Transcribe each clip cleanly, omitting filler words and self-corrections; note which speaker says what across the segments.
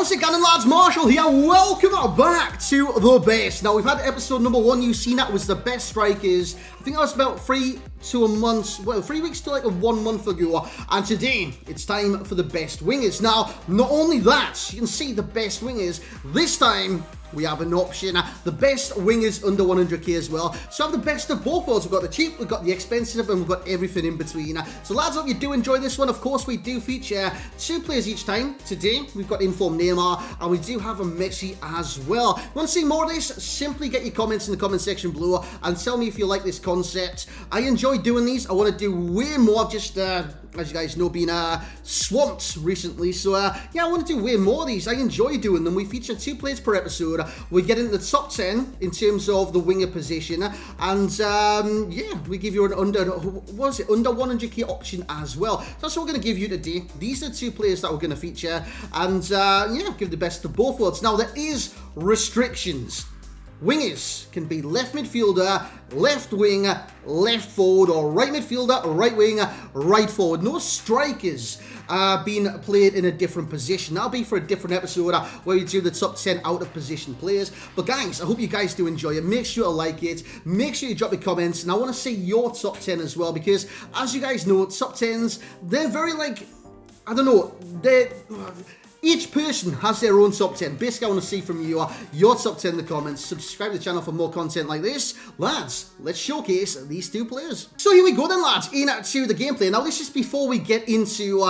Speaker 1: How's it going, lads? Marshall here. Welcome back to The Best. Now, we've had episode number 1. You've seen that was the best strikers. I think that was about 3 weeks to like 1 month ago. And today, it's time for the best wingers. Now, not only that, you can see the best wingers. This time, we have an option, the best wingers under 100k as well. So I have the best of both worlds. We've got the cheap, we've got the expensive, and we've got everything in between. So lads, hope you do enjoy this one. Of course, we do feature 2 players each time. Today, we've got informed Neymar, and we do have a Messi as well. Want to see more of this? Simply get your comments in the comment section below, and tell me if you like this concept. I enjoy doing these. I want to do way more. I've just, as you guys know, been swamped recently. So yeah, I want to do way more of these. I enjoy doing them. We feature 2 players per episode. We get into the top 10 in terms of the winger position, and yeah, we give you an under 100k option as well. So that's what we're going to give you today. These are 2 players that we're going to feature, and yeah, give the best of both worlds. Now, there is restrictions. Wingers can be left midfielder, left wing, left forward, or right midfielder, right wing, right forward. No strikers being played in a different position. That'll be for a different episode where we do the top 10 out of position players. But guys, I hope you guys do enjoy it. Make sure to like it. Make sure you drop your comments. And I want to see your top 10 as well, because as you guys know, top 10s, they're very like, I don't know, each person has their own top 10. Basically, I want to see from you your top 10 in the comments. Subscribe to the channel for more content like this. Lads, let's showcase these 2 players. So here we go then, lads, into the gameplay. Now, this is before we get into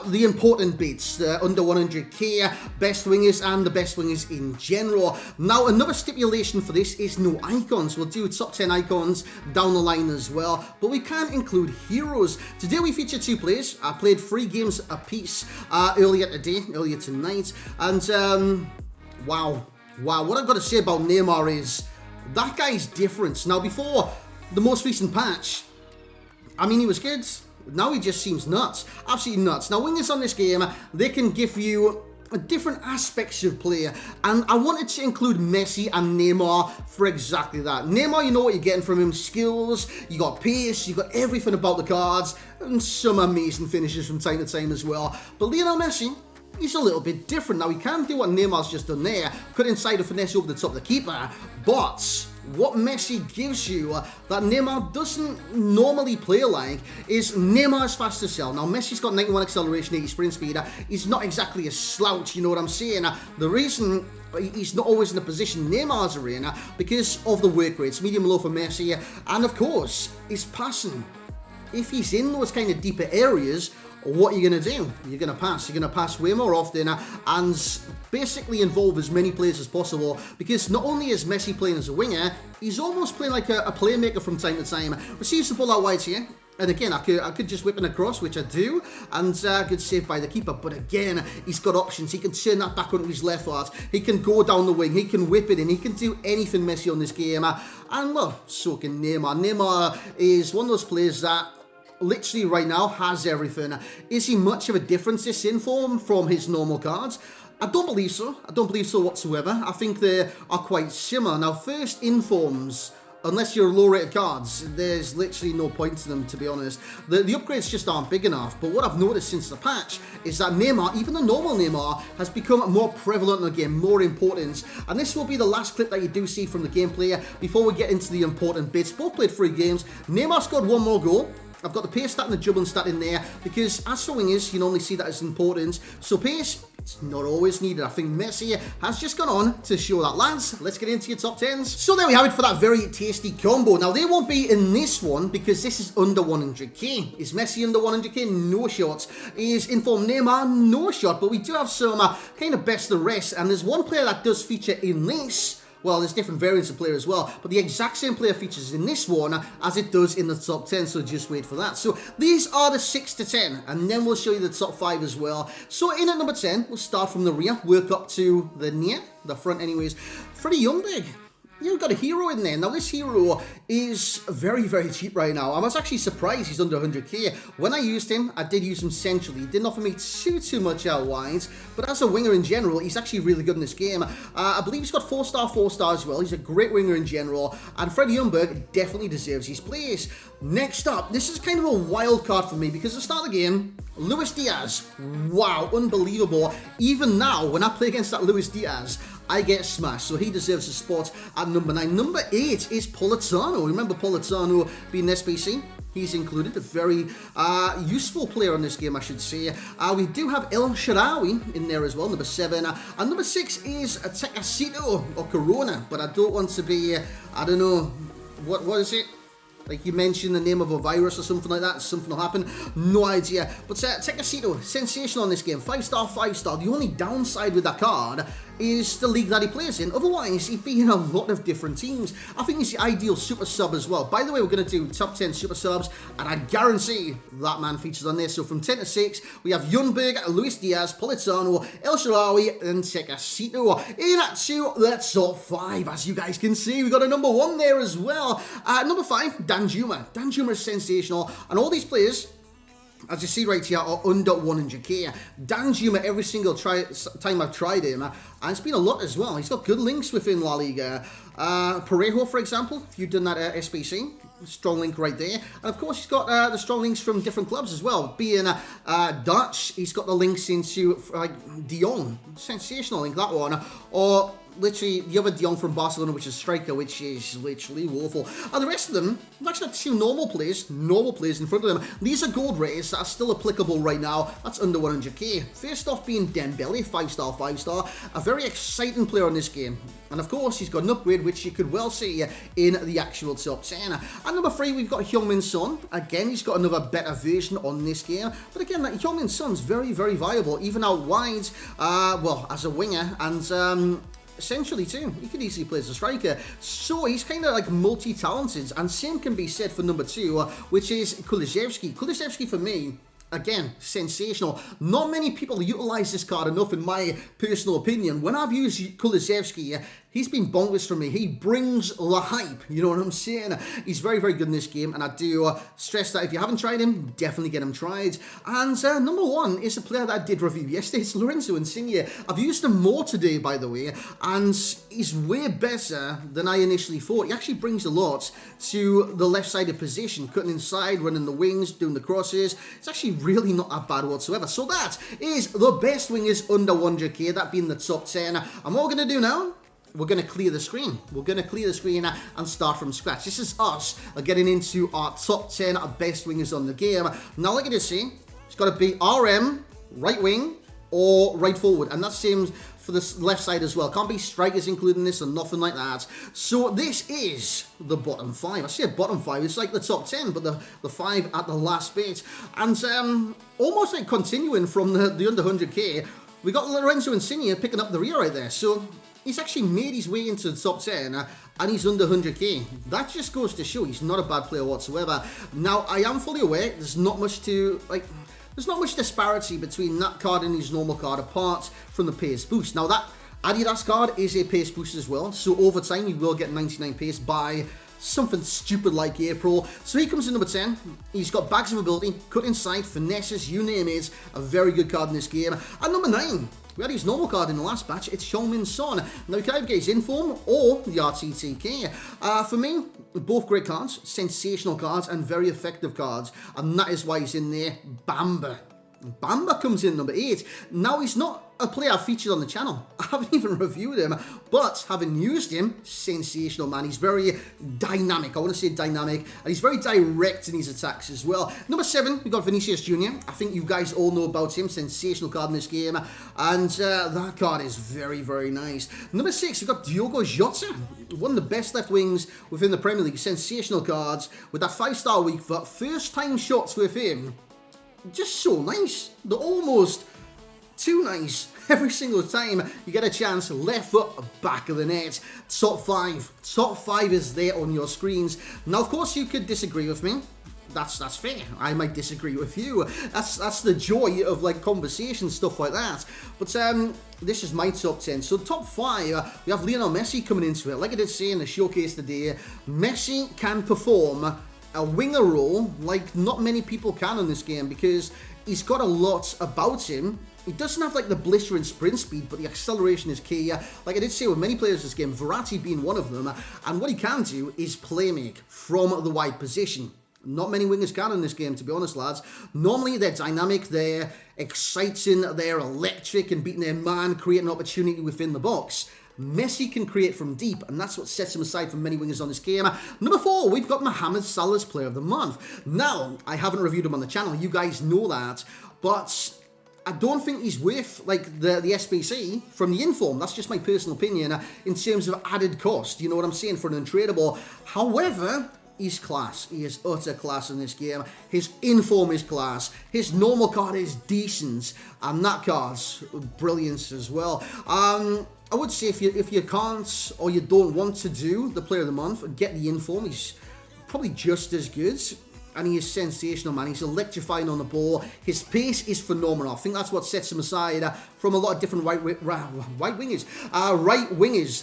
Speaker 1: the important bits, the under 100k, best wingers, and the best wingers in general. Now, another stipulation for this is no icons. We'll do top 10 icons down the line as well, but we can include heroes. Today, we feature 2 players. I played 3 games apiece earlier tonight, and wow, what I've got to say about Neymar is that guy's different. Now, before the most recent patch, I mean, he was good. Now he just seems nuts, absolutely nuts. Now, wingers on this game, they can give you different aspects of player, and I wanted to include Messi and Neymar for exactly that. Neymar, you know what you're getting from him: skills, you got pace, you got everything about the cards, and some amazing finishes from time to time as well. But Lionel Messi, he's a little bit different. Now, he can't do what Neymar's just done there, cut inside a finesse over the top of the keeper, but what Messi gives you that Neymar doesn't normally play like is Neymar's fast to sell. Now, Messi's got 91 acceleration, 80 sprint speed. He's not exactly a slouch, you know what I'm saying? The reason he's not always in the position Neymar's are in because of the work rates, medium low for Messi, and of course, his passing. If he's in those kind of deeper areas, what are you going to do? You're going to pass. You're going to pass way more often and basically involve as many players as possible, because not only is Messi playing as a winger, he's almost playing like a playmaker from time to time. Receives the ball out wide here. And again, I could just whip it across, which I do, and good save by the keeper. But again, he's got options. He can turn that back onto his left foot. He can go down the wing. He can whip it in. He can do anything Messi on this game. And well, so can Neymar. Neymar is one of those players that literally right now has everything. Is he much of a difference this inform from his normal cards? I don't believe so. I don't believe so whatsoever. I think they are quite similar. Now, first informs, unless you're low-rated cards, there's literally no point to them, to be honest. The upgrades just aren't big enough. But what I've noticed since the patch is that Neymar, even the normal Neymar, has become more prevalent in the game, more important. And this will be the last clip that you do see from the gameplay before we get into the important bits. Both played 3 games. Neymar scored 1 more goal. I've got the pace stat and the dribbling stat in there, because as for wingers, you normally see that as important. So pace, it's not always needed. I think Messi has just gone on to show that. Lads, let's get into your top 10s. So there we have it for that very tasty combo. Now, they won't be in this one because this is under 100k. Is Messi under 100k? No shot. Is informed Neymar? No shot. But we do have some kind of best of the rest. And there's one player that does feature in this. Well, there's different variants of player as well, but the exact same player features in this one as it does in the top 10, so just wait for that. So these are the 6 to 10, and then we'll show you the top 5 as well. So in at number 10, we'll start from the rear, work up to the front anyways. Freddie Youngberg. you've got a hero in there. Now, this hero is very, very cheap right now. I was actually surprised he's under 100k. When I used him, I did use him centrally. He didn't offer me too much out wide, but as a winger in general, he's actually really good in this game. I believe he's got 4-star as well. He's a great winger in general, and Freddie Ljungberg definitely deserves his place. Next up, this is kind of a wild card for me because at the start of the game, Luis Diaz. Wow, unbelievable. Even now, when I play against that Luis Diaz, I get smashed, so he deserves a spot at number 9. Number 8 is Politano. Remember Politano being SBC? He's included, a very useful player in this game, I should say. We do have El Shaarawy in there as well, number 7. And number 6 is Tecatito or Corona, but I don't want to be, I don't know, what is it? Like you mentioned the name of a virus or something like that, something will happen. No idea. But Tecatito, sensational in this game. 5-star. The only downside with that card is the league that he plays in. Otherwise, he'd be in a lot of different teams. I think he's the ideal super sub as well. By the way, we're going to do top 10 super subs, and I guarantee that man features on this. So from 10 to 6, we have Ljungberg, Luis Diaz, Politano, El Shaarawy, and Tecatito. Into the top 5. As you guys can see, we got a number 1 there as well. Number 5, Danjuma. Danjuma is sensational, and all these players, as you see right here, are under 100k. Danjuma, every single time I've tried him, and it's been a lot as well. He's got good links within La Liga. Parejo, for example, if you've done that SBC, strong link right there. And of course, he's got the strong links from different clubs as well. Being Dutch, he's got the links into De Jong. Sensational link, that one. Or literally the other De Jong from Barcelona, which is striker, which is literally woeful. And the rest of them, I've actually got 2 normal players in front of them. These are gold rates that are still applicable right now. That's under 100k. First off being Dembele, 5-star. A very exciting player in this game. And of course, he's got an upgrade, which you could well see in the actual top 10. And number 3, we've got Heung-min Son. Again, he's got another better version on this game. But again, that Heung-min Son's very, very viable, even out wide, well, as a winger, and essentially too, he could easily play as a striker. So he's kind of like multi-talented, and same can be said for number 2, which is Kulusevski. Kulusevski for me, again, sensational. Not many people utilize this card enough, in my personal opinion. When I've used Kulusevski, he's been bonkers for me. He brings the hype, you know what I'm saying? He's very, very good in this game, and I do stress that if you haven't tried him, definitely get him tried. And number 1 is a player that I did review yesterday. It's Lorenzo Insigne. I've used him more today, by the way, and he's way better than I initially thought. He actually brings a lot to the left-sided position, cutting inside, running the wings, doing the crosses. It's actually really not that bad whatsoever. So that is the best wingers under 100k, that being the top 10. And what we're going to do now, we're going to clear the screen. We're going to clear the screen and start from scratch. This is us getting into our top 10 best wingers on the game. Now, like I just say, it's got to be RM, right wing, or right forward. And that seems for the left side as well. Can't be strikers including this or nothing like that. So this is the bottom 5. I say bottom 5. It's like the top 10, but the 5 at the last bit. And almost like continuing from the under 100k, we got Lorenzo Insigne picking up the rear right there. So he's actually made his way into the top 10, and he's under 100k. That just goes to show he's not a bad player whatsoever. Now, I am fully aware there's not much there's not much disparity between that card and his normal card, apart from the pace boost. Now, that Adidas card is a pace boost as well, so over time you will get 99 pace by something stupid like April. So he comes in number 10. He's got bags of ability, cut inside, finesses, you name it. A very good card in this game. And number 9, we had his normal card in the last batch. It's Heung-min Son. Now, you can either get his inform or the RTTK. For me, both great cards, sensational cards, and very effective cards. And that is why he's in there. Bamba. Bamba comes in number 8. Now, he's not a player I've featured on the channel. I haven't even reviewed him, but having used him, sensational, man. He's very dynamic. I want to say dynamic, and he's very direct in his attacks as well. Number 7, we got Vinicius Jr. I think you guys all know about him. Sensational card in this game, and that card is very, very nice. Number 6, we've got Diogo Jota, one of the best left wings within the Premier League. Sensational cards with that 5-star week for first-time shots with him. Just so nice. They're almost too nice. Every single time you get a chance, left foot, back of the net. Top 5. Top 5 is there on your screens. Now, of course, you could disagree with me. that's fair. I might disagree with you. That's the joy of like conversation, stuff like that. But this is my top 10. So top 5, we have Lionel Messi coming into it. Like I did say in the showcase today, Messi can perform a winger role like not many people can in this game, because he's got a lot about him. He doesn't have like the blistering sprint speed, but the acceleration is key. Like I did say with many players this game, Verratti being one of them, and what he can do is play make from the wide position. Not many wingers can in this game, to be honest, lads. Normally they're dynamic, they're exciting, they're electric and beating their man, creating opportunity within the box. Messi can create from deep, and that's what sets him aside from many wingers on this game. Number 4, we've got Mohamed Salah's Player of the Month. Now, I haven't reviewed him on the channel, you guys know that, but I don't think he's worth like the SBC from the inform. That's just my personal opinion in terms of added cost. You know what I'm saying, for an untradeable. However, he's class. He is utter class in this game. His inform is class. His normal card is decent, and that card's brilliant as well. I would say if you can't or you don't want to do the Player of the Month and get the inform, he's probably just as good. And he is sensational, man. He's electrifying on the ball. His pace is phenomenal. I think that's what sets him aside from a lot of different right wingers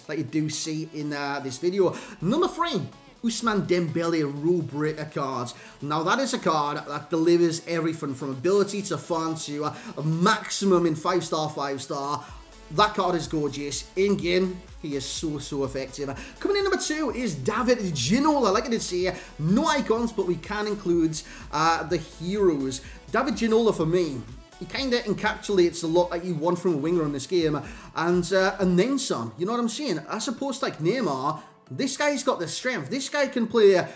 Speaker 1: that you do see in this video. Number 3, Ousmane Dembele Rule Breaker card. Now that is a card that delivers everything from ability to fun to a maximum in 5-star, 5-star. That card is gorgeous. In game, he is so effective. Coming in number 2 is David Ginola. Like I did say, no icons, but we can include the heroes. David Ginola, for me, he kind of encapsulates a lot that you want from a winger in this game, and then some. You know what I'm saying? As opposed to like Neymar, this guy's got the strength. This guy can play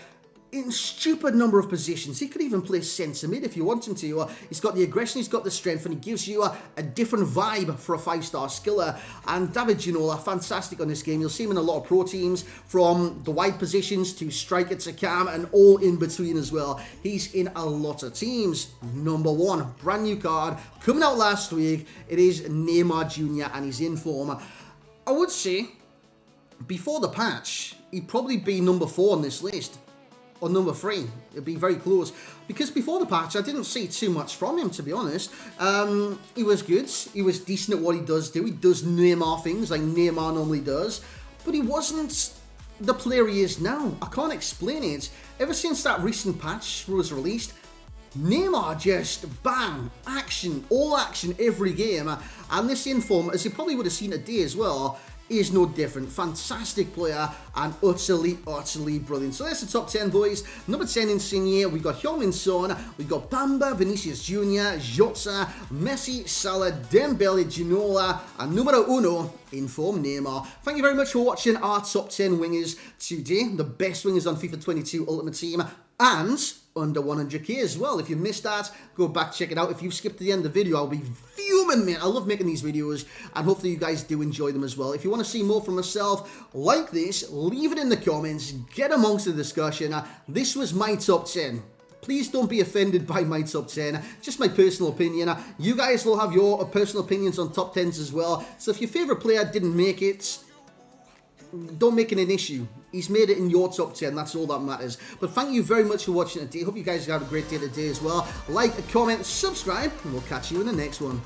Speaker 1: in stupid number of positions. He could even play centre mid if you want him to. He's got the aggression, he's got the strength, and he gives you a different vibe for a 5-star skiller. And David Ginola, fantastic on this game. You'll see him in a lot of pro teams, from the wide positions to striker to cam, and all in between as well. He's in a lot of teams. Number 1, brand new card, coming out last week. It is Neymar Jr. and he's in form. I would say, before the patch, he'd probably be number 4 on this list. Or number 3, it'd be very close. Because before the patch, I didn't see too much from him, to be honest. He was good. He was decent at what he does do. He does Neymar things like Neymar normally does. But he wasn't the player he is now. I can't explain it. Ever since that recent patch was released, Neymar just bang, action, all action every game. And this inform, as you probably would have seen today as well, is no different. Fantastic player and utterly brilliant. So there's the top 10, boys. Number 10 Insigne, we got Heung-min Son, we got Bamba, Vinicius Jr., Jota, Messi, Salah, Dembele, Ginola, and numero 1, inform Neymar. Thank you very much for watching our top 10 wingers today. The best wingers on FIFA 22 Ultimate Team, and under 100k as well. If you missed that, go back, check it out. If you skipped to the end of the video, I'll be fuming, man. I love making these videos, and hopefully you guys do enjoy them as well. If you want to see more from myself like this, leave it in the comments, get amongst the discussion. This was my top 10. Please don't be offended by my top 10, just my personal opinion. You guys will have your personal opinions on top 10s as well. So if your favourite player didn't make it, don't make it an issue. He's made it in your top 10. That's all that matters. But thank you very much for watching today. Hope you guys have a great day today as well. Like, comment, subscribe, and we'll catch you in the next one.